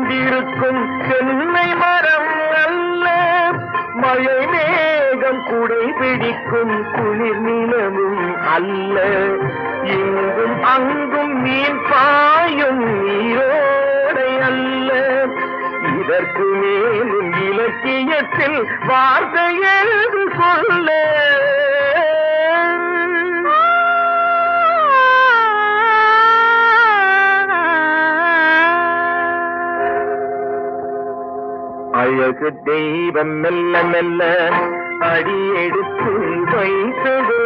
கொண்டிருக்கும் தென்னை மரம் அல்ல, மழை மேகம் குடை பிடிக்கும் குளிர் நிலமும் அல்ல, இங்கும் அங்கும் மீன் பாயும் நீரோடை அல்ல, இதற்கு மேலும் இலக்கியத்தில் வார்த்தை எழுது சொல்ல. அழகு தெய்வம் மெல்ல மெல்ல அடி எடுத்து வைத்தது.